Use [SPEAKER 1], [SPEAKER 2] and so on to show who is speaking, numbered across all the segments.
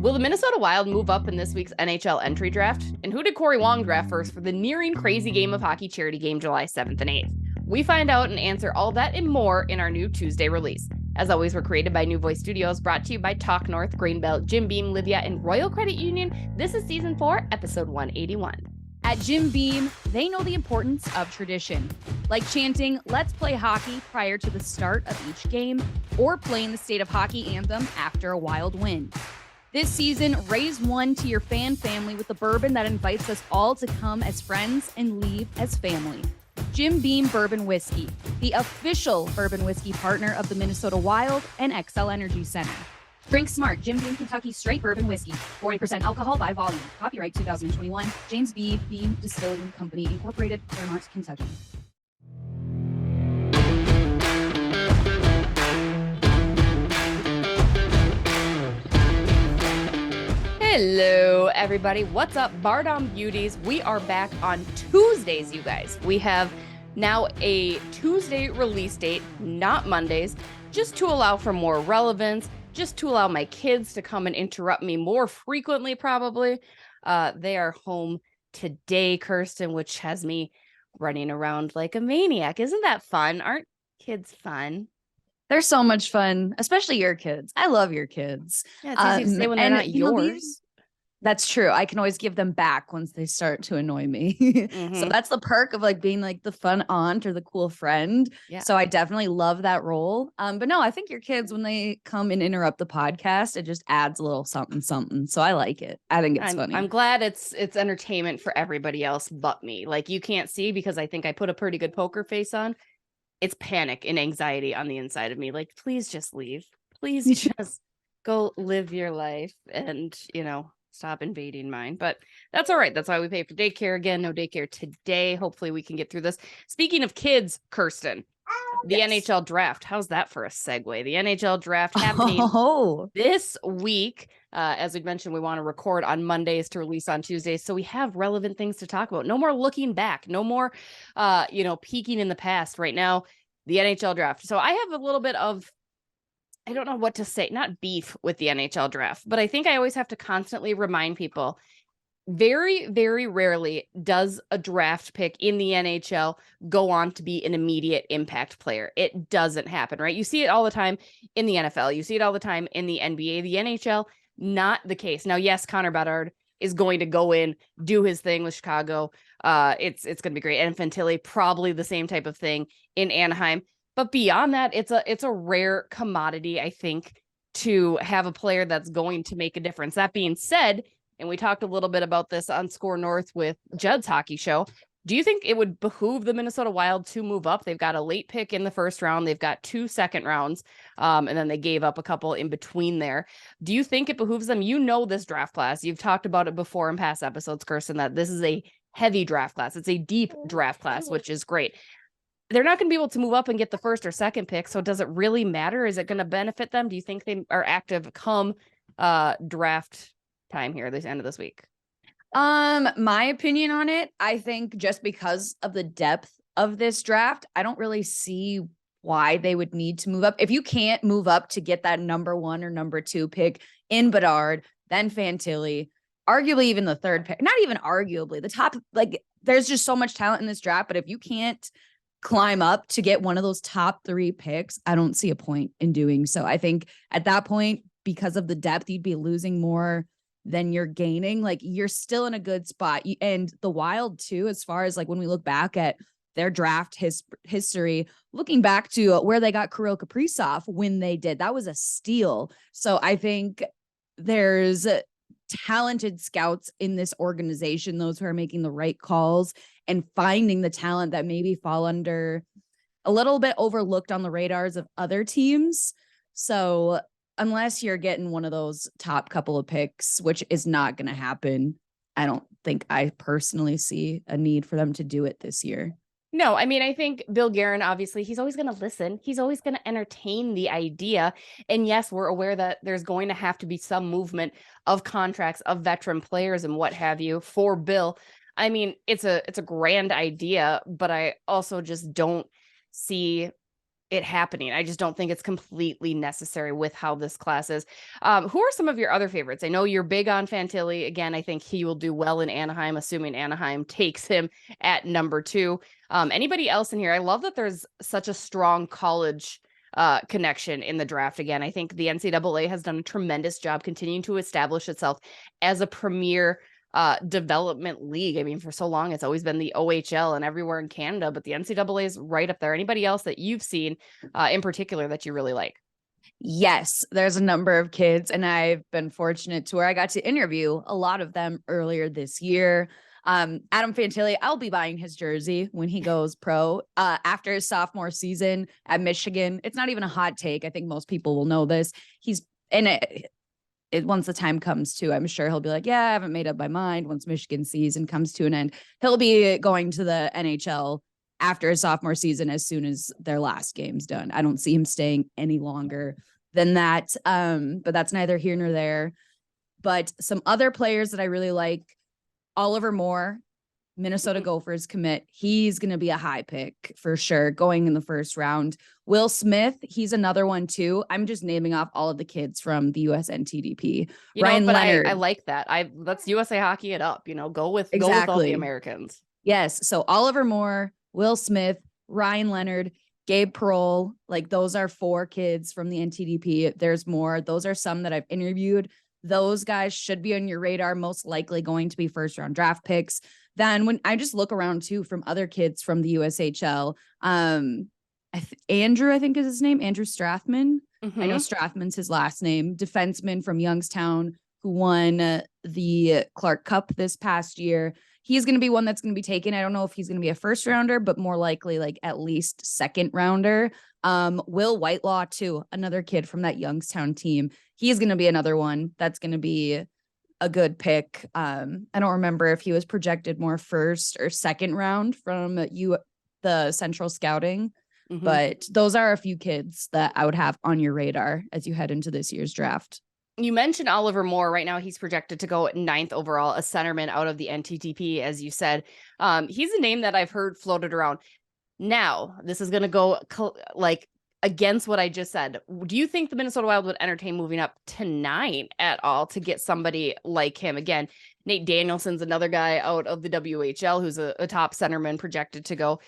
[SPEAKER 1] Will the Minnesota Wild move up in this week's NHL Entry Draft? And who did Cory Wong draft first for the nearing crazy game of hockey charity game July 7th and 8th? We find out and answer all that and more in our new Tuesday release. As always, we're created by New Voice Studios, brought to you by Talk North, Greenbelt, Jim Beam, Livea, and Royal Credit Union. This is Season 4, Episode 181.
[SPEAKER 2] At Jim Beam, they know the importance of tradition, like chanting, "Let's play hockey" prior to the start of each game, or playing the state of hockey anthem after a Wild win. This season, raise one to your fan family with the bourbon that invites us all to come as friends and leave as family. Jim Beam Bourbon Whiskey, the official bourbon whiskey partner of the Minnesota Wild and XL Energy Center. Drink smart. Jim Beam Kentucky Straight Bourbon Whiskey. 40% alcohol by volume. Copyright 2021. James B. Beam Distilling Company, Incorporated, Fairmont, Kentucky.
[SPEAKER 1] Hello, everybody. What's up, Bardown Beauties? We are back on Tuesdays, you guys. We have now a Tuesday release date, not Mondays, just to allow for more relevance, just to allow my kids to come and interrupt me more frequently, probably. They are home today, Kirsten, which has me running around like a maniac. Isn't that fun? Aren't kids fun?
[SPEAKER 2] They're so much fun, especially your kids. I love your kids.
[SPEAKER 1] Yeah, it's easy to say when they're not yours.
[SPEAKER 2] That's true. I can always give them back once they start to annoy me. So that's the perk of like being like the fun aunt or the cool friend.
[SPEAKER 1] Yeah. So
[SPEAKER 2] I definitely love that role. But no, I think your kids, when they come and interrupt the podcast, it just adds a little something. So I like it. I think it's funny.
[SPEAKER 1] I'm glad it's entertainment for everybody else but me. Like, you can't see because I think I put a pretty good poker face on. It's panic and anxiety on the inside of me. Like, please just leave. Please just go live your life and, stop invading mine. But that's all right. That's why we pay for daycare. Again, no daycare today. Hopefully we can get through this. Speaking of kids, Kirsten, the NHL draft. How's that for a segue? The NHL draft happening this week. As we mentioned, we want to record on Mondays to release on Tuesdays. So we have relevant things to talk about. No more looking back. No more, peeking in the past. Right now, the NHL draft. So I have a little bit of, I don't know what to say, not beef with the NHL draft, but I think I always have to constantly remind people, very, very rarely does a draft pick in the NHL go on to be an immediate impact player. It doesn't happen, right? You see it all the time in the NFL. You see it all the time in the NBA. The NHL, not the case. Now, yes, Connor Bedard is going to go in, do his thing with Chicago. It's going to be great. And Fantilli, probably the same type of thing in Anaheim. But beyond that, it's a rare commodity, I think, to have a player that's going to make a difference. That being said, and we talked a little bit about this on Score North with Judd's hockey show, do you think it would behoove the Minnesota Wild to move up? They've got a late pick in the first round. They've got 2 second rounds, and then they gave up a couple in between there. Do you think it behooves them? You know this draft class. You've talked about it before in past episodes, Kirsten, that this is a heavy draft class. It's a deep draft class, which is great. They're not going to be able to move up and get the first or second pick. So does it really matter? Is it going to benefit them? Do you think they are active come draft time here, this end of this week?
[SPEAKER 2] My opinion on it, I think just because of the depth of this draft, I don't really see why they would need to move up. If you can't move up to get that number 1 or number 2 pick in Bedard, then Fantilli, arguably even the third pick, not even arguably the top, like there's just so much talent in this draft. But if you can't climb up to get one of those top 3 picks, I don't see a point in doing so. I think at that point, because of the depth, you'd be losing more than you're gaining. Like, you're still in a good spot. And the Wild too, as far as like when we look back at their draft history, looking back to where they got Kirill Kaprizov when they did, that was a steal. So I think there's talented scouts in this organization, those who are making the right calls and finding the talent that maybe fall under a little bit overlooked on the radars of other teams. So unless you're getting one of those top couple of picks, which is not going to happen, I don't think I personally see a need for them to do it this year.
[SPEAKER 1] No, I mean, I think Bill Guerin, obviously, he's always going to listen. He's always going to entertain the idea. And yes, we're aware that there's going to have to be some movement of contracts of veteran players and what have you for Bill. I mean, it's a grand idea, but I also just don't see it happening. I just don't think it's completely necessary with how this class is. Who are some of your other favorites? I know you're big on Fantilli. Again, I think he will do well in Anaheim, assuming Anaheim takes him at number 2. Anybody else in here? I love that there's such a strong college connection in the draft. Again, I think the NCAA has done a tremendous job continuing to establish itself as a premier development league. I mean, for so long, it's always been the OHL and everywhere in Canada, but the NCAA is right up there. Anybody else that you've seen in particular that you really like?
[SPEAKER 2] Yes, there's a number of kids, and I've been fortunate to where I got to interview a lot of them earlier this year. Adam Fantilli, I'll be buying his jersey when he goes pro after his sophomore season at Michigan. It's not even a hot take. I think most people will know this. He's in it. Once the time comes to, I'm sure he'll be like, yeah, I haven't made up my mind. Once Michigan season comes to an end, he'll be going to the NHL after his sophomore season as soon as their last game's done. I don't see him staying any longer than that. But that's neither here nor there. But some other players that I really like, Oliver Moore, Minnesota Gophers commit. He's going to be a high pick for sure going in the first round. Will Smith, he's another one too. I'm just naming off all of the kids from the USNTDP. Ryan Leonard.
[SPEAKER 1] I like that. Let's USA hockey it up, go with all the Americans.
[SPEAKER 2] Yes. So Oliver Moore, Will Smith, Ryan Leonard, Gabe Krull, like those are 4 kids from the NTDP. There's more. Those are some that I've interviewed. Those guys should be on your radar, most likely going to be first round draft picks. Then when I just look around too from other kids from the USHL, Andrew, I think is his name, Andrew Strathman.
[SPEAKER 1] Mm-hmm.
[SPEAKER 2] I know Strathman's his last name, defenseman from Youngstown who won the Clark Cup this past year. He's going to be one that's going to be taken. I don't know if he's going to be a first rounder, but more likely like at least second rounder. Will Whitelaw too, another kid from that Youngstown team. He's going to be another one that's going to be a good pick. I don't remember if he was projected more first or second round from the Central Scouting, but those are a few kids that I would have on your radar as you head into this year's draft.
[SPEAKER 1] You mentioned Oliver Moore. Right now, he's projected to go 9th overall, a centerman out of the NTTP, as you said. He's a name that I've heard floated around. Now, this is going to go against what I just said. Do you think the Minnesota Wild would entertain moving up to 9 at all to get somebody like him? Again, Nate Danielson's another guy out of the WHL who's a top centerman projected to go.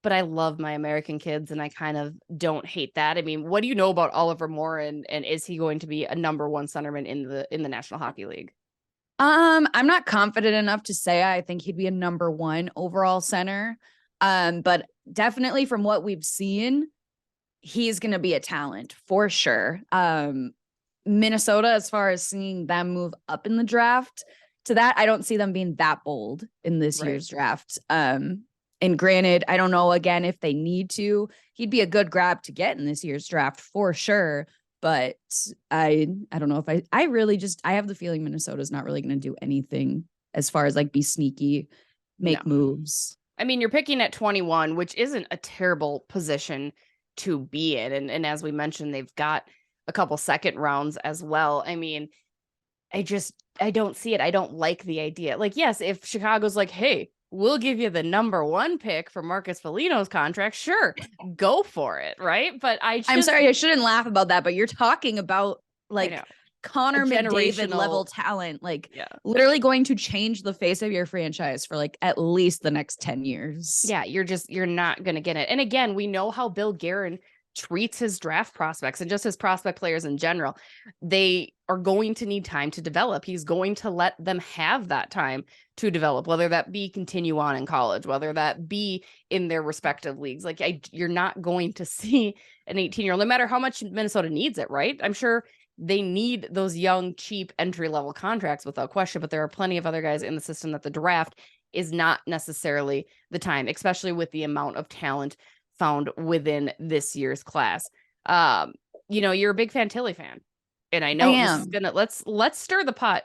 [SPEAKER 1] But I love my American kids, and I kind of don't hate that. I mean, what do you know about Oliver Moore, and is he going to be a number 1 centerman in the National Hockey League?
[SPEAKER 2] I'm not confident enough to say I think he'd be a number 1 overall center. But definitely from what we've seen, he's going to be a talent for sure. Minnesota, as far as seeing them move up in the draft to that, I don't see them being that bold in this year's draft. And granted, I don't know, again, if they need to, he'd be a good grab to get in this year's draft for sure. But I don't know if I really just, I have the feeling Minnesota's not really going to do anything as far as like be sneaky, make moves.
[SPEAKER 1] I mean, you're picking at 21, which isn't a terrible position to be in. And as we mentioned, they've got a couple second rounds as well. I mean, I don't see it. I don't like the idea. Like, yes, if Chicago's like, hey, we'll give you the number 1 pick for Marcus Foligno's contract, sure, go for it, right? But I'm
[SPEAKER 2] sorry, I shouldn't laugh about that, but you're talking about like Connor McDavid level talent, like literally going to change the face of your franchise for like at least the next 10 years.
[SPEAKER 1] Yeah, you're not going to get it. And again, we know how Bill Guerin treats his draft prospects and just his prospect players in general. They are going to need time to develop. He's going to let them have that time to develop, whether that be continue on in college, whether that be in their respective leagues. Like you're not going to see an 18-year-old, no matter how much Minnesota needs it, right? I'm sure they need those young, cheap entry-level contracts without question, but there are plenty of other guys in the system that the draft is not necessarily the time, especially with the amount of talent found within this year's class. You're a big Fantilli fan, and I know this is gonna let's stir the pot.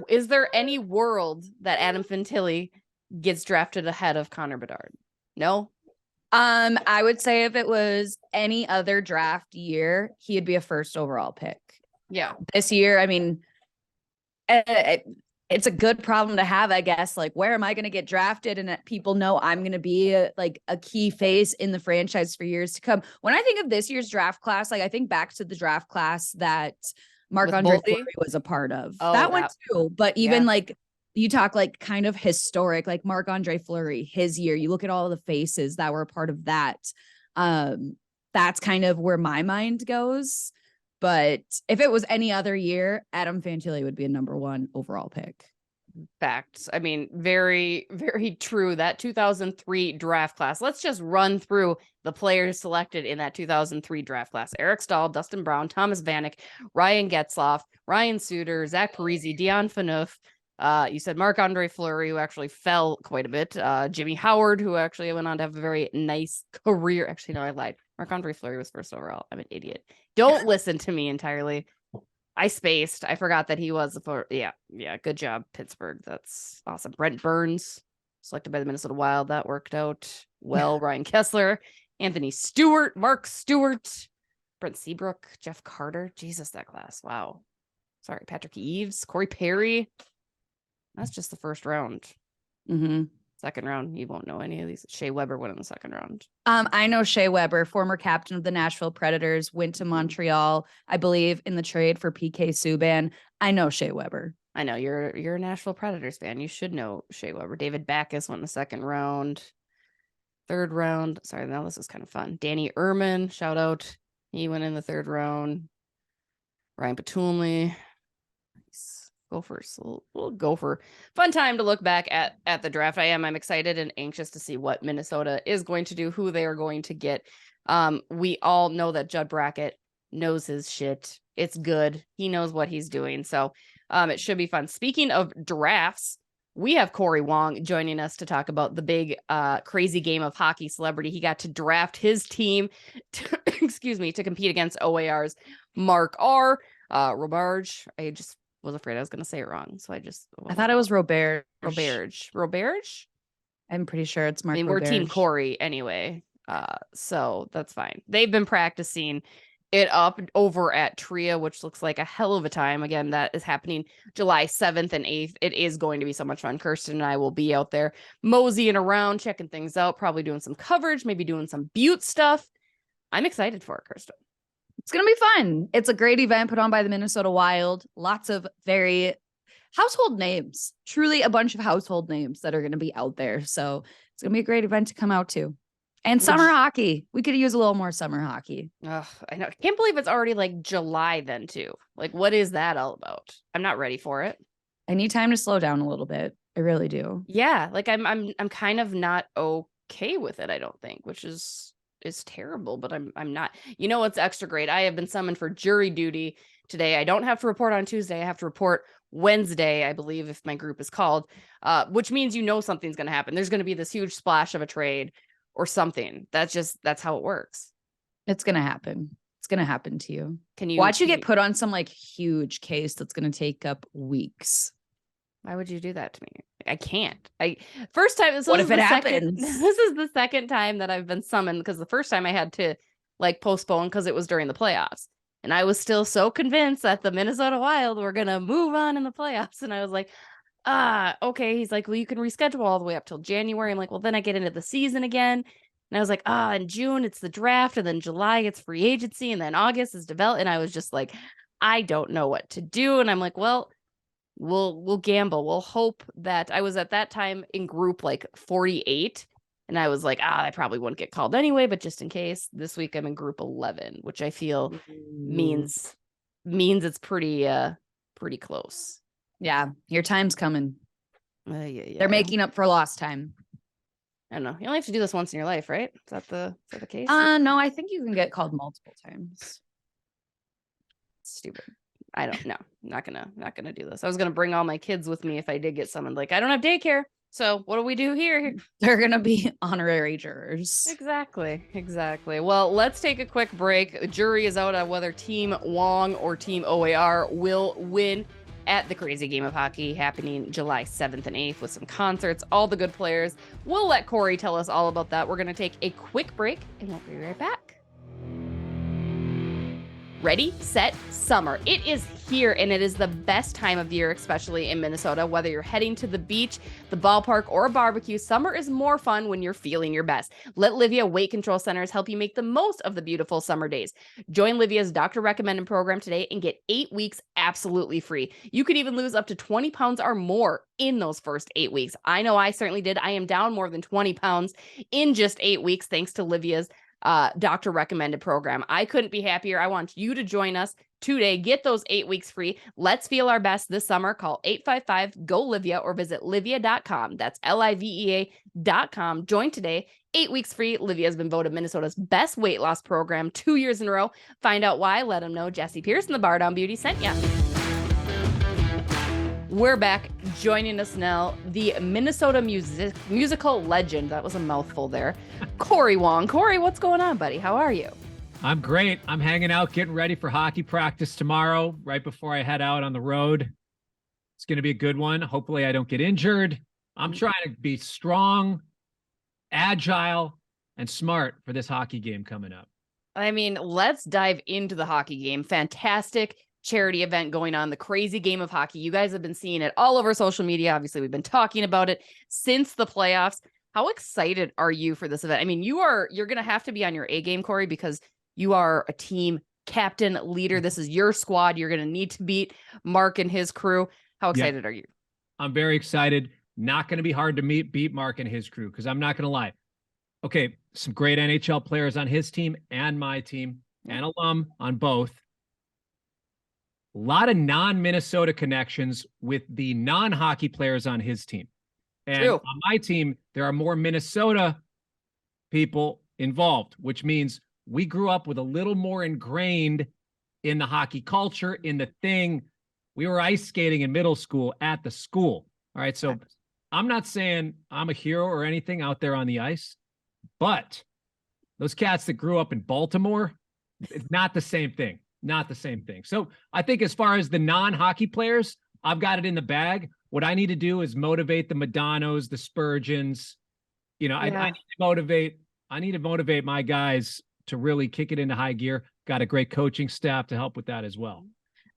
[SPEAKER 1] Is there any world that Adam Fantilli gets drafted ahead of Connor Bedard? No.
[SPEAKER 2] I would say if it was any other draft year, he'd be a first overall pick.
[SPEAKER 1] Yeah.
[SPEAKER 2] This year, I mean, It's a good problem to have, I guess. Like, where am I going to get drafted? And that people know I'm going to be a key face in the franchise for years to come. When I think of this year's draft class, like I think back to the draft class that Marc-Andre Fleury was a part of.
[SPEAKER 1] Oh,
[SPEAKER 2] that one too. But even like you talk like kind of historic, like Marc-Andre Fleury, his year, you look at all the faces that were a part of that. That's kind of where my mind goes. But if it was any other year, Adam Fantilli would be a number 1 overall pick.
[SPEAKER 1] Facts. I mean, very, very true. That 2003 draft class. Let's just run through the players selected in that 2003 draft class. Eric Stahl, Dustin Brown, Thomas Vanek, Ryan Getzlaf, Ryan Suter, Zach Parise, Dion Phaneuf. You said Marc-Andre Fleury, who actually fell quite a bit. Jimmy Howard, who actually went on to have a very nice career. Actually, no, I lied. Marc-Andre Fleury was first overall. I'm an idiot. Don't listen to me entirely. I spaced. I forgot that he was yeah. Good job, Pittsburgh. That's awesome. Brent Burns, selected by the Minnesota Wild. That worked out well. Ryan Kessler, Anthony Stewart, Mark Stewart, Brent Seabrook, Jeff Carter. Jesus, that class. Wow. Sorry, Patrick Eaves, Corey Perry. That's just the first round. Second round, you won't know any of these. Shea Weber went in the second round.
[SPEAKER 2] I know Shea Weber, former captain of the Nashville Predators, went to Montreal, I believe, in the trade for PK Subban. I know Shea Weber.
[SPEAKER 1] I know you're a Nashville Predators fan. You should know Shea Weber. David Backes went in the second round. Third round. Sorry, now this is kind of fun. Danny Ehrman, shout out. He went in the third round. Ryan Patulny. Gophers. We'll go for fun time to look back at the draft. I'm excited and anxious to see what Minnesota is going to do, who they are going to get. We all know that Judd Brackett knows his shit. It's good. He knows what he's doing. So it should be fun. Speaking of drafts, we have Cory Wong joining us to talk about the big crazy game of hockey celebrity. He got to draft his team to, to compete against OAR's Mark R. Robarge. I just was afraid I was going to say it wrong. So I
[SPEAKER 2] thought it was Robert.
[SPEAKER 1] Roberge?
[SPEAKER 2] I'm pretty sure it's Mark.
[SPEAKER 1] I mean, we're Team Cory anyway. So that's fine. They've been practicing it up over at Tria, which looks like a hell of a time. Again, that is happening July 7th and 8th. It is going to be so much fun. Kirsten and I will be out there moseying around, checking things out, probably doing some coverage, maybe doing some Butte stuff. I'm excited for it, Kirsten.
[SPEAKER 2] It's going to be fun. It's a great event put on by the Minnesota Wild. Lots of very household names, truly a bunch of household names that are going to be out there. So it's going to be a great event to come out to. And summer hockey. We could use a little more summer hockey.
[SPEAKER 1] I know. I can't believe it's already like July then too. Like, what is that all about? I'm not ready for it.
[SPEAKER 2] I need time to slow down a little bit. I really do.
[SPEAKER 1] Yeah. Like I'm kind of not okay with it, I don't think, which is terrible, but I'm not. You know what's extra great? I have been summoned for jury duty today. I don't have to report on Tuesday. I have to report Wednesday, I believe, if my group is called, which means something's going to happen. There's going to be this huge splash of a trade or something. That's how it works.
[SPEAKER 2] It's going to happen. It's going to happen to you.
[SPEAKER 1] Can you
[SPEAKER 2] watch you get put on some like huge case that's going to take up weeks?
[SPEAKER 1] Why would you do that to me? I can't. First time.
[SPEAKER 2] What if it happens?
[SPEAKER 1] This is the second time that I've been summoned, because the first time I had to like postpone because it was during the playoffs. And I was still so convinced that the Minnesota Wild were going to move on in the playoffs. And I was like, okay. He's like, well, you can reschedule all the way up till January. I'm like, well, then I get into the season again. And I was like, in June, it's the draft. And then July, it's free agency. And then August is development. And I was just like, I don't know what to do. And I'm like, well, we'll gamble. We'll hope that I was at that time in group like 48. And I was like, I probably wouldn't get called anyway, but just in case, this week I'm in group 11, which I feel means it's pretty close.
[SPEAKER 2] Yeah, your time's coming.
[SPEAKER 1] Yeah.
[SPEAKER 2] They're making up for lost time.
[SPEAKER 1] I don't know. You only have to do this once in your life, right? Is that the case?
[SPEAKER 2] No, I think you can get called multiple times.
[SPEAKER 1] Stupid. I don't know. Not gonna do this. I was gonna bring all my kids with me if I did get summoned. Like, I don't have daycare. So what do we do here?
[SPEAKER 2] They're going to be honorary jurors.
[SPEAKER 1] Exactly. Well, let's take a quick break. The jury is out on whether Team Wong or Team OAR will win at the Crazy Game of Hockey, happening July 7th and 8th with some concerts, all the good players. We'll let Cory tell us all about that. We're going to take a quick break and we'll be right back. Ready, set, summer. It is here, and it is the best time of year, especially in Minnesota. Whether you're heading to the beach, the ballpark, or a barbecue, summer is more fun when you're feeling your best. Let Livea Weight Control Centers help you make the most of the beautiful summer days. Join Livea's doctor recommended program today and get 8 weeks absolutely free. You could even lose up to 20 pounds or more in those first 8 weeks. I know I certainly did. I am down more than 20 pounds in just 8 weeks thanks to Livea's doctor recommended program. I couldn't be happier. I want you to join us today. Get those 8 weeks free. Let's feel our best this summer. Call 855-GO-LIVEA or visit livea.com. That's livea.com. Join today. 8 weeks free. Livea has been voted Minnesota's best weight loss program 2 years in a row. Find out why. Let them know Jessi Pierce and the Bardown Beauty sent ya. We're back. Joining us now, the Minnesota musical legend. That was a mouthful there. Cory Wong. Cory, what's going on, buddy? How are you?
[SPEAKER 3] I'm great. I'm hanging out, getting ready for hockey practice tomorrow, right before I head out on the road. It's going to be a good one. Hopefully I don't get injured. I'm trying to be strong, agile, and smart for this hockey game coming up.
[SPEAKER 1] I mean, let's dive into the hockey game. Fantastic charity event going on, the crazy game of hockey. You guys have been seeing it all over social media. Obviously, we've been talking about it since the playoffs. How excited are you for this event? I mean, you're going to have to be on your A game, Cory, because you are a team captain, leader. This is your squad. You're going to need to beat Mark and his crew. How excited are you?
[SPEAKER 3] I'm very excited. Not going to be hard to beat Mark and his crew, because I'm not going to lie. Okay, some great NHL players on his team and my team, and alum on both. A lot of non-Minnesota connections with the non-hockey players on his team. And
[SPEAKER 1] True.
[SPEAKER 3] On my team, there are more Minnesota people involved, which means we grew up with a little more ingrained in the hockey culture, in the thing. We were ice skating in middle school at the school. All right. So I'm not saying I'm a hero or anything out there on the ice, but those cats that grew up in Baltimore, it's not the same thing. Not the same thing. So I think as far as the non-hockey players, I've got it in the bag. What I need to do is motivate the Madonnos, the Spurgeons. You know, I need to motivate my guys to really kick it into high gear. Got a great coaching staff to help with that as well.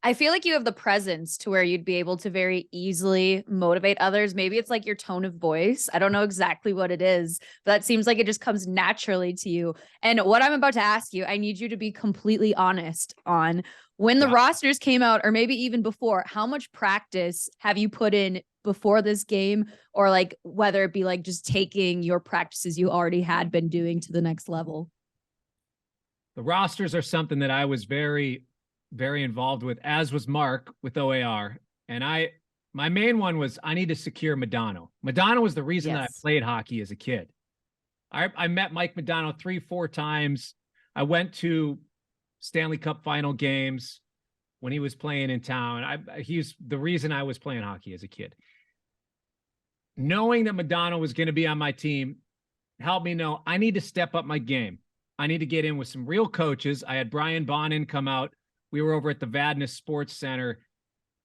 [SPEAKER 2] I feel like you have the presence to where you'd be able to very easily motivate others. Maybe it's like your tone of voice. I don't know exactly what it is, but that seems like it just comes naturally to you. And what I'm about to ask you, I need you to be completely honest on when the rosters came out, or maybe even before, how much practice have you put in before this game, or like whether it be like just taking your practices you already had been doing to the next level?
[SPEAKER 3] The rosters are something that I was very involved with, as was Mark with OAR. And my main one was I need to secure Madonna. Madonna was the reason that I played hockey as a kid. I met Mike Madonna 3-4 times. I went to Stanley Cup final games when he was playing in town. He's the reason I was playing hockey as a kid. Knowing that Madonna was going to be on my team helped me know I need to step up my game. I need to get in with some real coaches. I had Brian Bonin come out. We were over at the Vadnais Sports Center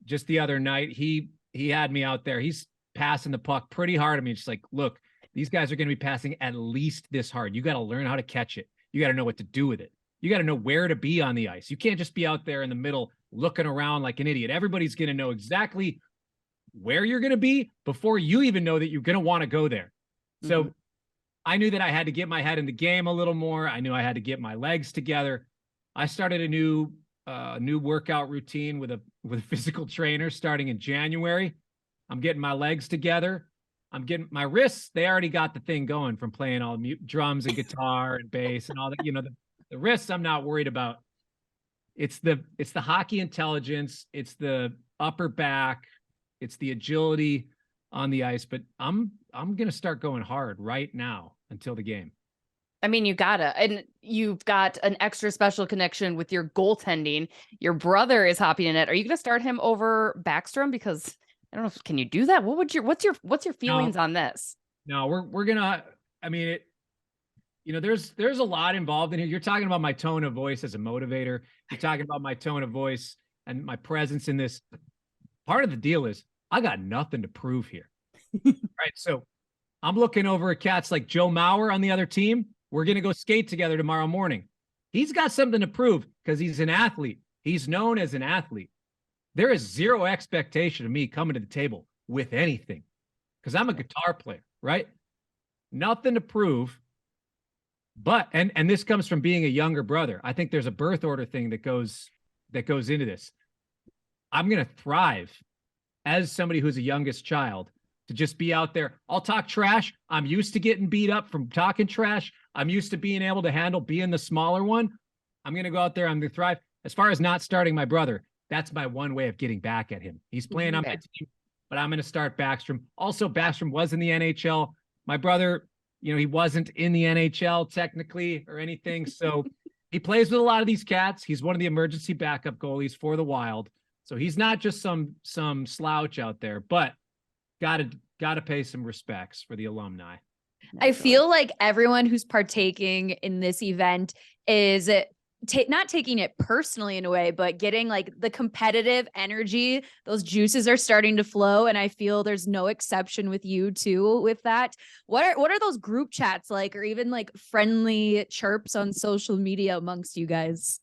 [SPEAKER 3] just the other night. He had me out there. He's passing the puck pretty hard at me. Just like, look, these guys are going to be passing at least this hard. You got to learn how to catch it. You got to know what to do with it. You got to know where to be on the ice. You can't just be out there in the middle looking around like an idiot. Everybody's going to know exactly where you're going to be before you even know that you're going to want to go there. So I knew that I had to get my head in the game a little more. I knew I had to get my legs together. I started a new workout routine with a physical trainer starting in January. I'm getting my legs together. I'm getting my wrists. They already got the thing going from playing all drums and guitar and bass and all that. You know, the wrists I'm not worried about. It's the hockey intelligence. It's the upper back. It's the agility on the ice. But I'm going to start going hard right now until the game.
[SPEAKER 1] I mean, you gotta, and you've got an extra special connection with your goaltending. Your brother is hopping in it. Are you going to start him over Backstrom? Because I don't know, can you do that? What's your feelings on this?
[SPEAKER 3] No, we're gonna. I mean, there's a lot involved in here. You're talking about my tone of voice as a motivator. You're talking about my tone of voice and my presence in this. Part of the deal is I got nothing to prove here. Right, so I'm looking over at cats like Joe Mauer on the other team. We're going to go skate together tomorrow morning. He's got something to prove because he's an athlete. He's known as an athlete. there is zero expectation of me coming to the table with anything because I'm a guitar player, right? Nothing to prove. But and this comes from being a younger brother. I think there's a birth order thing that goes into this. I'm going to thrive as somebody who's a youngest child to just be out there. I'll talk trash. I'm used to getting beat up from talking trash. I'm used to being able to handle being the smaller one. I'm going to go out there. I'm going to thrive. As far as not starting my brother, that's my one way of getting back at him. He's playing on my team, but I'm going to start Backstrom. Also, Backstrom was in the NHL. My brother, he wasn't in the NHL technically or anything. So he plays with a lot of these cats. He's one of the emergency backup goalies for the Wild. So he's not just some slouch out there, but gotta pay some respects for the alumni.
[SPEAKER 2] I feel like everyone who's partaking in this event is not taking it personally in a way, but getting like the competitive energy. Those juices are starting to flow, and I feel there's no exception with you too with that. What are those group chats like, or even like friendly chirps on social media amongst you guys?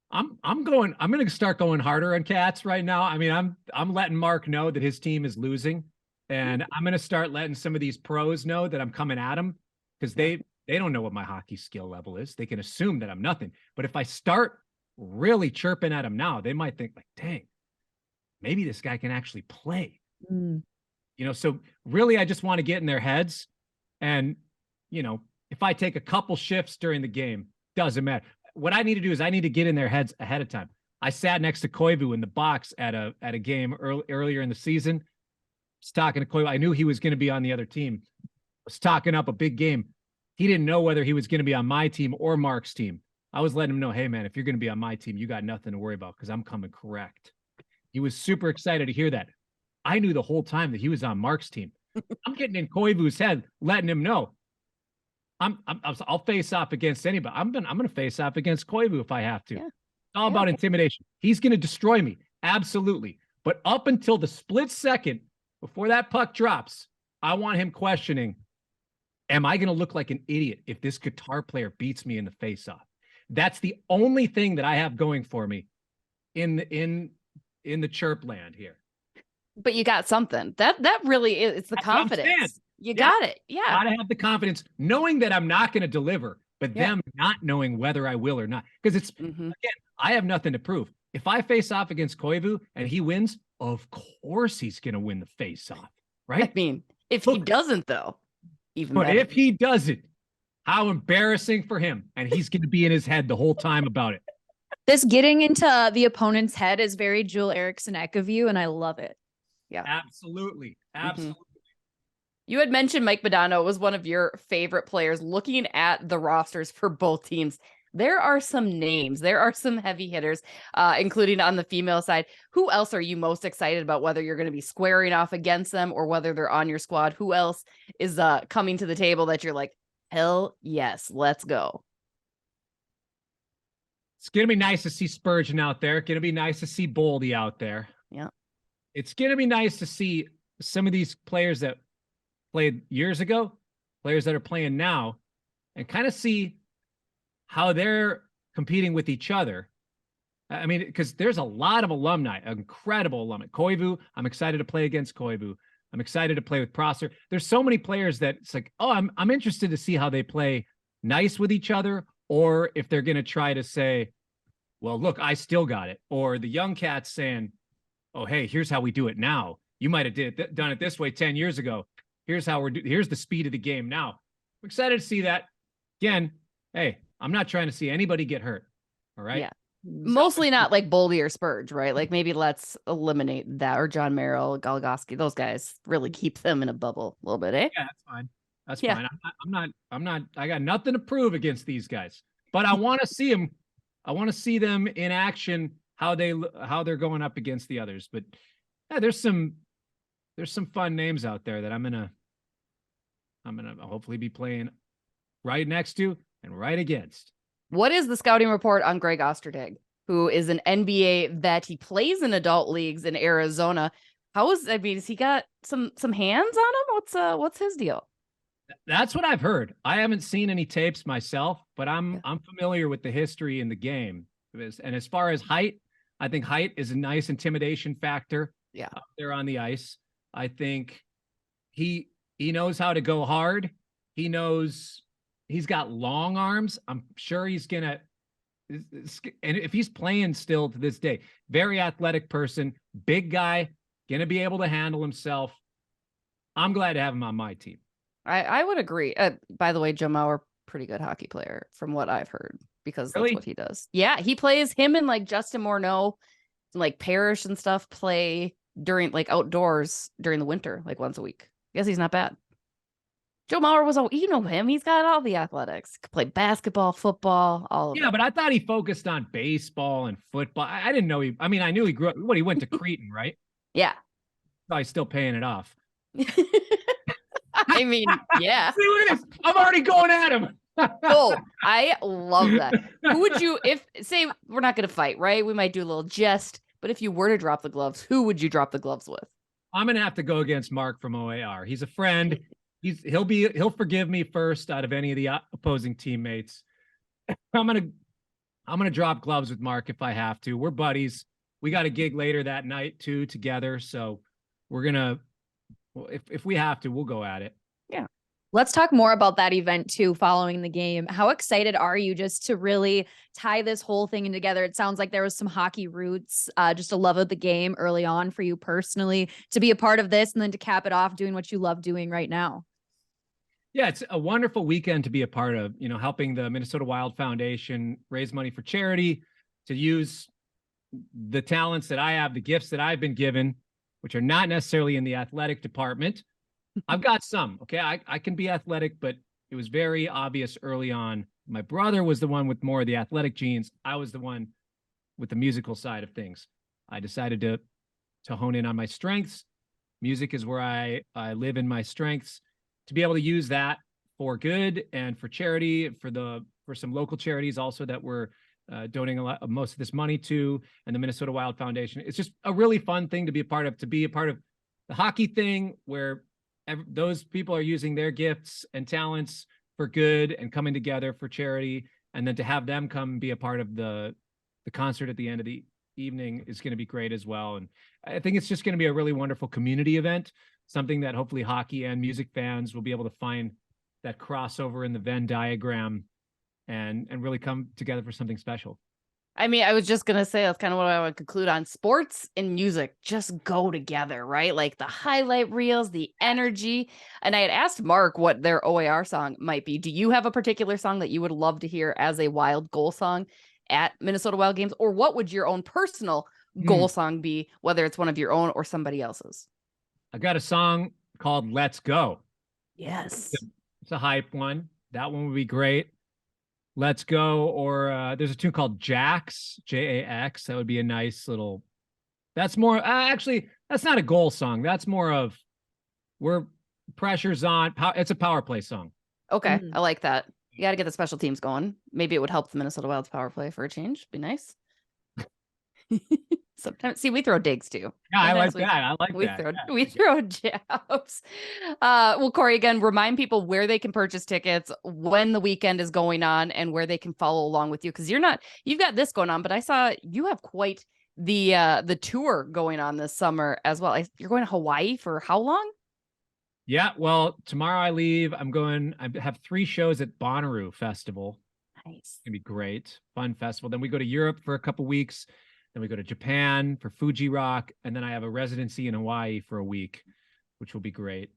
[SPEAKER 3] I'm going to start going harder on cats right now. I mean, I'm letting Mark know that his team is losing, and I'm going to start letting some of these pros know that I'm coming at them because they don't know what my hockey skill level is. They can assume that I'm nothing. But if I start really chirping at them now, they might think like, dang, maybe this guy can actually play. So really I just want to get in their heads. And, if I take a couple shifts during the game, doesn't matter. What I need to do is I need to get in their heads ahead of time. I sat next to Koivu in the box at a game earlier in the season. I was talking to Koivu. I knew he was going to be on the other team. I was talking up a big game. He didn't know whether he was going to be on my team or Mark's team. I was letting him know, hey, man, if you're going to be on my team, you got nothing to worry about because I'm coming correct. He was super excited to hear that. I knew the whole time that he was on Mark's team. I'm getting in Koivu's head, letting him know I'll face off against anybody. I'm gonna face off against Koivu if I have to. It's all about intimidation. He's gonna destroy me, absolutely. But up until the split second before that puck drops, I want him questioning: am I gonna look like an idiot if this guitar player beats me in the face-off? That's the only thing that I have going for me in the chirp land here.
[SPEAKER 1] But you got something that really is. It's the confidence. You got it. Yeah.
[SPEAKER 3] Gotta have the confidence, knowing that I'm not going to deliver, but them not knowing whether I will or not. Because it's, again, I have nothing to prove. If I face off against Koivu and he wins, of course he's going to win the face off, right?
[SPEAKER 1] I mean, if he doesn't, though, even
[SPEAKER 3] But
[SPEAKER 1] better.
[SPEAKER 3] if he doesn't, how embarrassing for him. And he's going to be in his head the whole time about it.
[SPEAKER 2] This getting into the opponent's head is very Joel Eriksson-esque of you, and I love it.
[SPEAKER 1] Yeah.
[SPEAKER 3] Absolutely. Absolutely.
[SPEAKER 1] You had mentioned Mike Modano was one of your favorite players. Looking at the rosters for both teams, there are some names. There are some heavy hitters, including on the female side. Who else are you most excited about, whether you're going to be squaring off against them or whether they're on your squad? Who else is coming to the table that you're like, hell yes, let's go?
[SPEAKER 3] It's going to be nice to see Spurgeon out there. It's going to be nice to see Boldy out there.
[SPEAKER 1] Yeah.
[SPEAKER 3] It's going to be nice to see some of these players that played years ago, players that are playing now, and kind of see how they're competing with each other. I mean, because there's a lot of alumni, incredible alumni. Koivu, I'm excited to play against Koivu. I'm excited to play with Prosser. There's so many players that it's like, oh, I'm interested to see how they play nice with each other, or if they're going to try to say, well, look, I still got it. Or the young cats saying, oh, hey, here's how we do it now. You might have done it this way 10 years ago. Here's how here's the speed of the game now. I'm excited to see that. Again, hey, I'm not trying to see anybody get hurt. All right.
[SPEAKER 1] Yeah. Mostly not like Boldy or Spurge, right? Like maybe let's eliminate that, or John Merrill, Goligoski, those guys, really keep them in a bubble a little bit, eh?
[SPEAKER 3] Yeah, that's fine. That's fine. I'm not, I got nothing to prove against these guys, but I want to see them. I want to see them in action, how they're going up against the others. But yeah, there's some fun names out there that I'm gonna hopefully be playing right next to and right against.
[SPEAKER 1] What is the scouting report on Greg Ostertag, who is an NBA vet? He plays in adult leagues in Arizona. Has he got some hands on him? What's his deal?
[SPEAKER 3] That's what I've heard. I haven't seen any tapes myself, but I'm familiar with the history in the game. And as far as height, I think height is a nice intimidation factor.
[SPEAKER 1] Yeah.
[SPEAKER 3] Up there on the ice. I think he knows how to go hard. He knows he's got long arms. I'm sure he's gonna, and if he's playing still to this day, very athletic person, big guy, gonna be able to handle himself. I'm glad to have him on my team.
[SPEAKER 1] I would agree. By the way, Joe Mauer, pretty good hockey player from what I've heard, because
[SPEAKER 3] Really?
[SPEAKER 1] that's what he does. Yeah, he plays. Him and like Justin Morneau, like Parrish and stuff, play during like outdoors during the winter, like once a week. I guess he's not bad. Joe Mauer was, you know him. He's got all the athletics. Could play basketball, football, all of it.
[SPEAKER 3] Yeah, but I thought he focused on baseball and football. I didn't know I mean, I knew he grew up. He went to Cretan, right?
[SPEAKER 1] Yeah.
[SPEAKER 3] Probably still paying it off.
[SPEAKER 1] I mean, yeah.
[SPEAKER 3] See, look at this. I'm already going at him.
[SPEAKER 1] Oh, I love that. Who would you, if say we're not going to fight, right? We might do a little jest, but if you were to drop the gloves, who would you drop the gloves with?
[SPEAKER 3] I'm gonna have to go against Mark from OAR. He's a friend. He'll forgive me first out of any of the opposing teammates. I'm gonna drop gloves with Mark if I have to. We're buddies. We got a gig later that night too together, so we're gonna. Well, if we have to, we'll go at it.
[SPEAKER 1] Yeah.
[SPEAKER 2] Let's talk more about that event too, following the game. How excited are you just to really tie this whole thing in together? It sounds like there was some hockey roots, just a love of the game early on for you personally to be a part of this and then to cap it off doing what you love doing right now.
[SPEAKER 3] Yeah, it's a wonderful weekend to be a part of, helping the Minnesota Wild Foundation raise money for charity, to use the talents that I have, the gifts that I've been given, which are not necessarily in the athletic department. I've got some, okay. I can be athletic, but it was very obvious early on. My brother was the one with more of the athletic genes. I was the one with the musical side of things. I decided to hone in on my strengths. Music is where I live in my strengths, to be able to use that for good and for charity, for some local charities also that we're donating most of this money to, and the Minnesota Wild Foundation. It's just a really fun thing to be a part of the hockey thing, where those people are using their gifts and talents for good and coming together for charity. And then to have them come be a part of the concert at the end of the evening is going to be great as well. And I think it's just going to be a really wonderful community event, something that hopefully hockey and music fans will be able to find that crossover in the Venn diagram and really come together for something special.
[SPEAKER 1] I mean, I was just going to say, that's kind of what I would conclude on. Sports and music just go together, right? Like the highlight reels, the energy. And I had asked Mark what their OAR song might be. Do you have a particular song that you would love to hear as a Wild goal song at Minnesota Wild games? Or what would your own personal goal song be, whether it's one of your own or somebody else's?
[SPEAKER 3] I got a song called Let's Go.
[SPEAKER 1] Yes.
[SPEAKER 3] It's a hype one. That one would be great. Let's Go. Or there's a tune called Jax, Jax. That would be a nice little, that's more, actually, that's not a goal song. That's more of, we're pressure's on. It's a power play song.
[SPEAKER 1] Okay. I like that. You got to get the special teams going. Maybe it would help the Minnesota Wild's power play for a change. Be nice. Sometimes, see, we throw digs too.
[SPEAKER 3] Yeah, I like
[SPEAKER 1] Sometimes
[SPEAKER 3] that. I like that.
[SPEAKER 1] We throw jabs. Well, Cory, again, remind people where they can purchase tickets, when the weekend is going on, and where they can follow along with you. Because you've got this going on, but I saw you have quite the tour going on this summer as well. You're going to Hawaii for how long?
[SPEAKER 3] Yeah, well, tomorrow I leave. I have 3 shows at Bonnaroo Festival.
[SPEAKER 1] Nice.
[SPEAKER 3] It's gonna be great. Fun festival. Then we go to Europe for a couple weeks. Then we go to Japan for Fuji Rock. And then I have a residency in Hawaii for a week, which will be great.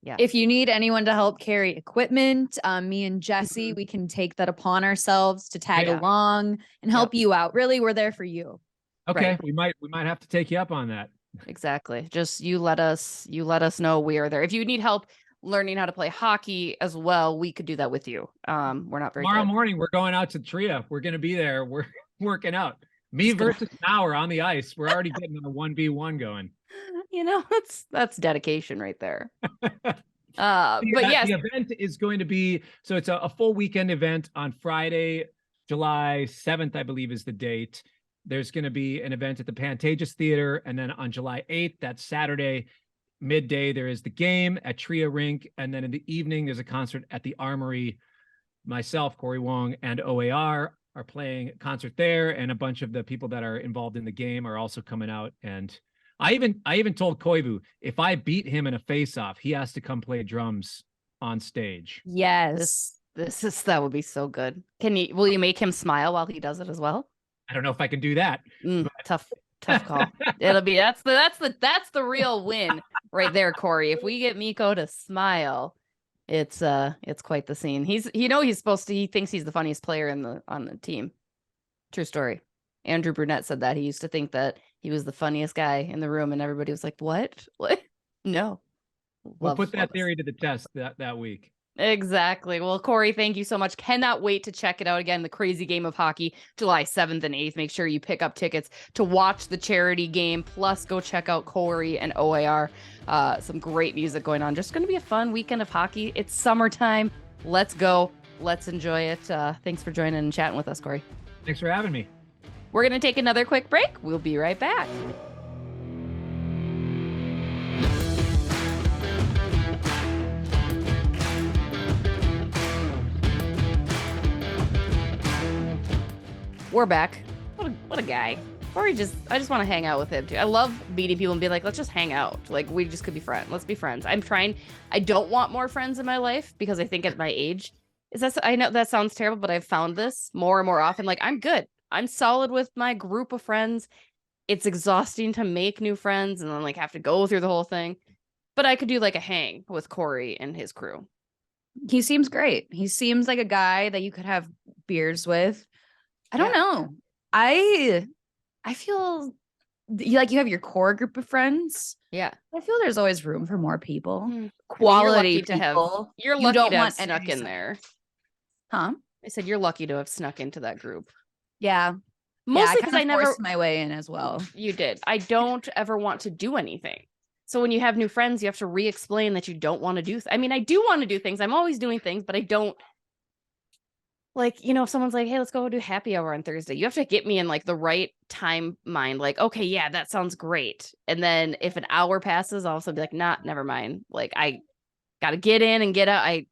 [SPEAKER 1] Yeah.
[SPEAKER 2] If you need anyone to help carry equipment, me and Jessi, we can take that upon ourselves to tag along and help you out. Really, we're there for you.
[SPEAKER 3] Okay.
[SPEAKER 1] Right.
[SPEAKER 3] We might have to take you up on that.
[SPEAKER 1] Exactly. Just you let us know we are there. If you need help learning how to play hockey as well, we could do that with you. We're not very
[SPEAKER 3] Tomorrow
[SPEAKER 1] good.
[SPEAKER 3] morning, we're going out to Tria. We're going to be there. We're working out. Me versus Mauer on the ice. We're already getting a 1v1 going.
[SPEAKER 1] That's dedication right there. But yes,
[SPEAKER 3] the event is going to be, so it's a full weekend event on Friday, July 7th, I believe is the date. There's going to be an event at the Pantages Theater. And then on July 8th, that's Saturday, midday, there is the game at Tria Rink. And then in the evening, there's a concert at the Armory. Myself, Cory Wong, and OAR are playing a concert there, and a bunch of the people that are involved in the game are also coming out. And I even told Koivu, if I beat him in a face-off, he has to come play drums on stage.
[SPEAKER 2] Yes.
[SPEAKER 1] That would be so good. Will you make him smile while he does it as well?
[SPEAKER 3] I don't know if I can do that.
[SPEAKER 1] Tough call. It'll be that's the real win right there, Cory. If we get Mikko to smile, it's quite the scene. He thinks he's the funniest player on the team. True story. Andrew Brunette said that he used to think that he was the funniest guy in the room, and everybody was like, "What? What? No."
[SPEAKER 3] We'll put that theory to the test that week.
[SPEAKER 1] Exactly. Well, Cory, thank you so much. Cannot wait to check it out again. The Crazy Game of Hockey, July 7th and 8th. Make sure you pick up tickets to watch the charity game. Plus, go check out Cory and OAR. Some great music going on. Just going to be a fun weekend of hockey. It's summertime. Let's go. Let's enjoy it. Thanks for joining and chatting with us, Cory.
[SPEAKER 3] Thanks for having me.
[SPEAKER 1] We're going to take another quick break. We'll be right back. We're back. What a guy. Cory I just want to hang out with him too. I love meeting people and being like, let's just hang out. Like, we just could be friends. Let's be friends. I don't want more friends in my life because I think at my age, I know that sounds terrible, but I've found this more and more often. Like, I'm good. I'm solid with my group of friends. It's exhausting to make new friends and then like have to go through the whole thing. But I could do like a hang with Cory and his crew.
[SPEAKER 2] He seems great. He seems like a guy that you could have beers with. I don't know. I feel like you have your core group of friends.
[SPEAKER 1] Yeah.
[SPEAKER 2] I feel there's always room for more people.
[SPEAKER 1] Quality
[SPEAKER 2] people.
[SPEAKER 1] You're lucky to have snuck in there.
[SPEAKER 2] Huh?
[SPEAKER 1] I said you're lucky to have snuck into that group.
[SPEAKER 2] Yeah.
[SPEAKER 1] Mostly because I never
[SPEAKER 2] forced my way in as well.
[SPEAKER 1] You did. I don't ever want to do anything. So when you have new friends, you have to re-explain that you don't want to do. I mean, I do want to do things. I'm always doing things, but I don't. Like, if someone's like, hey, let's go do happy hour on Thursday, you have to get me in like the right time mind. Like, okay, yeah, that sounds great. And then if an hour passes, I'll also be like, nah, never mind. Like, I got to get in and get out.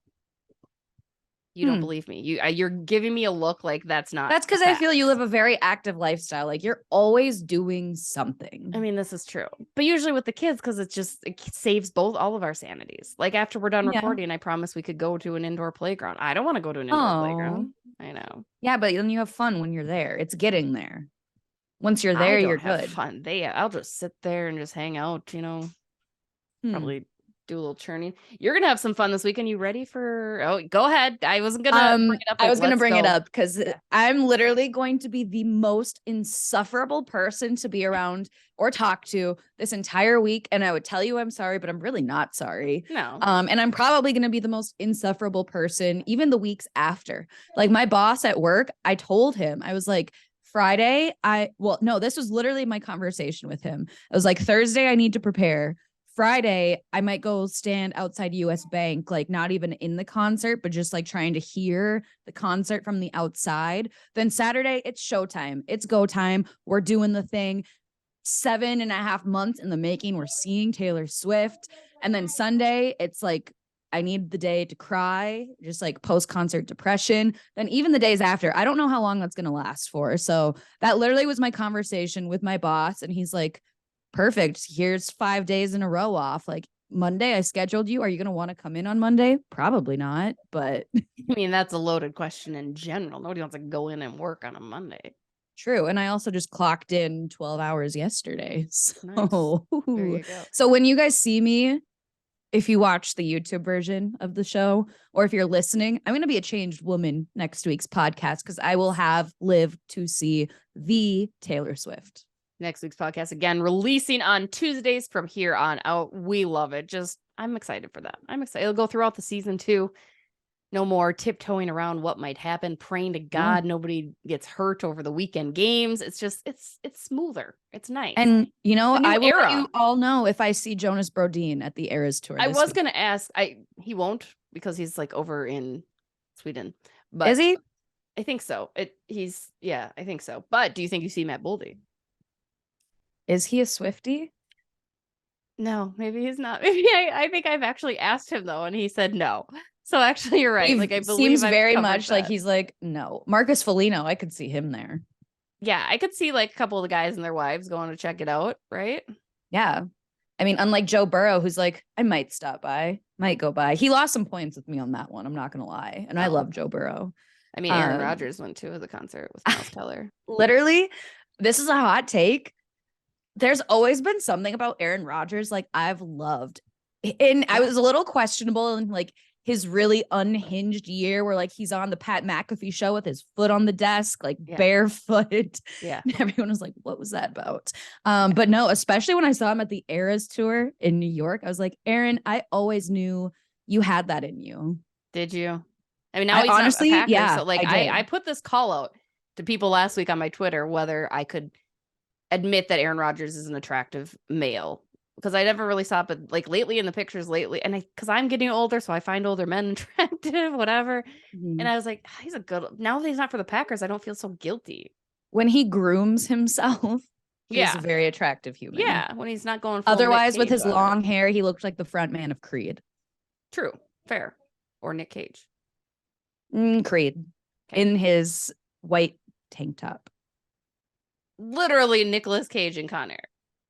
[SPEAKER 1] You don't believe me. You're giving me a look like that's not.
[SPEAKER 2] That's because I feel you live a very active lifestyle. Like you're always doing something.
[SPEAKER 1] I mean, this is true. But usually with the kids, because it saves all of our sanities. Like after we're done recording, I promise we could go to an indoor playground. I don't want to go to an indoor playground. I know.
[SPEAKER 2] Yeah, but then you have fun when you're there. It's getting there. Once you're there, you're good.
[SPEAKER 1] Fun. I'll just sit there and just hang out, Probably do a little churning. You're gonna have some fun this weekend. You ready for? Oh, go ahead. I wasn't gonna bring it up.
[SPEAKER 2] I was gonna bring it up because I'm literally going to be the most insufferable person to be around or talk to this entire week. And I would tell you I'm sorry, but I'm really not sorry.
[SPEAKER 1] No.
[SPEAKER 2] And I'm probably gonna be the most insufferable person even the weeks after. Like my boss at work, I told him, I was like, Friday, this was literally my conversation with him. I was like, Thursday, I need to prepare. Friday, I might go stand outside US Bank, like not even in the concert, but just like trying to hear the concert from the outside. Then Saturday, it's showtime. It's go time. We're doing the thing. 7.5 months in the making. We're seeing Taylor Swift. And then Sunday, it's like, I need the day to cry, just like post-concert depression. Then even the days after, I don't know how long that's going to last for. So that literally was my conversation with my boss. And he's like, perfect. Here's 5 days in a row off. Like Monday, I scheduled you. Are you going to want to come in on Monday? Probably not. But
[SPEAKER 1] I mean, that's a loaded question in general. Nobody wants to go in and work on a Monday.
[SPEAKER 2] True. And I also just clocked in 12 hours yesterday. So,
[SPEAKER 1] nice. There you go.
[SPEAKER 2] So when you guys see me, if you watch the YouTube version of the show, or if you're listening, I'm going to be a changed woman next week's podcast because I will have lived to see the Taylor Swift.
[SPEAKER 1] Next week's podcast, again, releasing on Tuesdays from here on out. We love it. I'm excited for that. I'm excited. It'll go throughout the season too. No more tiptoeing around what might happen, praying to God nobody gets hurt over the weekend games. It's smoother. It's nice.
[SPEAKER 2] And I will let you all know if I see Jonas Brodin at the Eras tour.
[SPEAKER 1] I was going to ask. He won't because he's like over in Sweden. But
[SPEAKER 2] is he?
[SPEAKER 1] I think so. I think so. But do you think you see Matt Boldy?
[SPEAKER 2] Is he a Swiftie?
[SPEAKER 1] No, maybe he's not. Maybe I think I've actually asked him though, and he said no. So actually, you're right.
[SPEAKER 2] He
[SPEAKER 1] Like I believe
[SPEAKER 2] seems
[SPEAKER 1] I've
[SPEAKER 2] very
[SPEAKER 1] covered
[SPEAKER 2] much like
[SPEAKER 1] that.
[SPEAKER 2] he's like, no. Marcus Foligno, I could see him there.
[SPEAKER 1] Yeah, I could see like a couple of the guys and their wives going to check it out, right?
[SPEAKER 2] Yeah. I mean, unlike Joe Burrow, who's like, I might stop by, might go by. He lost some points with me on that one. I'm not gonna lie. And I
[SPEAKER 1] Oh.
[SPEAKER 2] love Joe Burrow.
[SPEAKER 1] I mean, Aaron Rodgers went to the concert with Miles Teller.
[SPEAKER 2] Literally, this is a hot take. There's always been something about Aaron Rodgers like I've loved. And I was a little questionable in like his really unhinged year where like he's on the Pat McAfee show with his foot on the desk, like barefoot.
[SPEAKER 1] Yeah.
[SPEAKER 2] And everyone was like, what was that about? But no, especially when I saw him at the Eras tour in New York, I was like, Aaron, I always knew you had that in you.
[SPEAKER 1] Did you? I mean, now
[SPEAKER 2] I
[SPEAKER 1] he's
[SPEAKER 2] honestly,
[SPEAKER 1] not a Packer,
[SPEAKER 2] yeah,
[SPEAKER 1] so like
[SPEAKER 2] I did.
[SPEAKER 1] I put this call out to people last week on my Twitter whether I could admit that Aaron Rodgers is an attractive male, because I never really saw it, but like lately in the pictures lately, and because I'm getting older, so I find older men attractive, whatever. And I was like, he's a good. Now that he's not for the Packers, I don't feel so guilty.
[SPEAKER 2] When he grooms himself, he's a very attractive human.
[SPEAKER 1] Yeah, when he's not going. Full
[SPEAKER 2] Otherwise,
[SPEAKER 1] Nick
[SPEAKER 2] with
[SPEAKER 1] Cage
[SPEAKER 2] his
[SPEAKER 1] on it.
[SPEAKER 2] long hair, he looked like the front man of Creed.
[SPEAKER 1] True, fair, or Nick Cage.
[SPEAKER 2] Creed
[SPEAKER 1] Okay.
[SPEAKER 2] in his white tank top.
[SPEAKER 1] Literally Nicolas Cage and Con Air.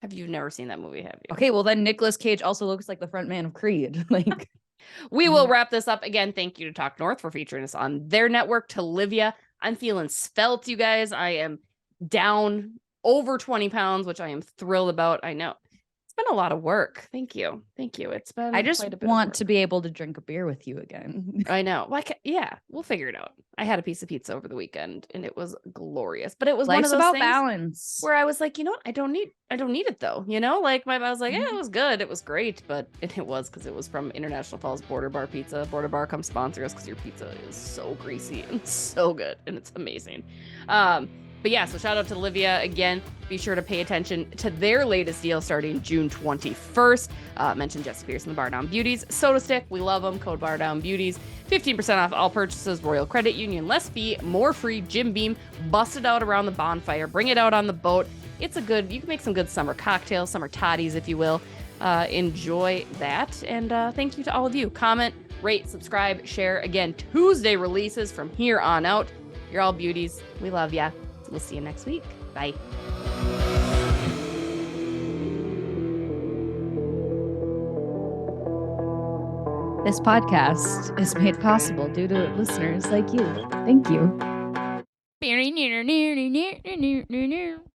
[SPEAKER 1] Have you never seen that movie? Have you?
[SPEAKER 2] Okay, well then Nicolas Cage also looks like the front man of Creed. Like,
[SPEAKER 1] we will wrap this up again. Thank you to Talk North for featuring us on their network. To Livea, I'm feeling svelte, you guys. I am down over 20 pounds, which I am thrilled about. I know it's been a lot of work. Thank you. It's been.
[SPEAKER 2] I just
[SPEAKER 1] quite a bit
[SPEAKER 2] want to be able to drink a beer with you again.
[SPEAKER 1] I know. Like, yeah, we'll figure it out. I had a piece of pizza over the weekend and it was glorious. But it was
[SPEAKER 2] Life's
[SPEAKER 1] one of those
[SPEAKER 2] about
[SPEAKER 1] things
[SPEAKER 2] balance.
[SPEAKER 1] where I was like, you know what? I don't need it though. You know, like I was like, yeah, it was good. It was great. But it was because it was from International Falls Border Bar Pizza. Border Bar, come sponsor us because your pizza is so greasy and so good. And it's amazing. But yeah, so shout out to Livea again. Be sure to pay attention to their latest deal starting June 21st. Mention Jessi Pierce and the Bardown Beauties. Soda Stick, we love them. Code Bardown Beauties. 15% off all purchases. Royal Credit Union. Less fee, more free. Jim Beam. Bust it out around the bonfire. Bring it out on the boat. It's you can make some good summer cocktails, summer toddies, if you will. Enjoy that. And thank you to all of you. Comment, rate, subscribe, share. Again, Tuesday releases from here on out. You're all beauties. We love ya. We'll see you next week. Bye.
[SPEAKER 2] This podcast is made possible due to listeners like you. Thank you.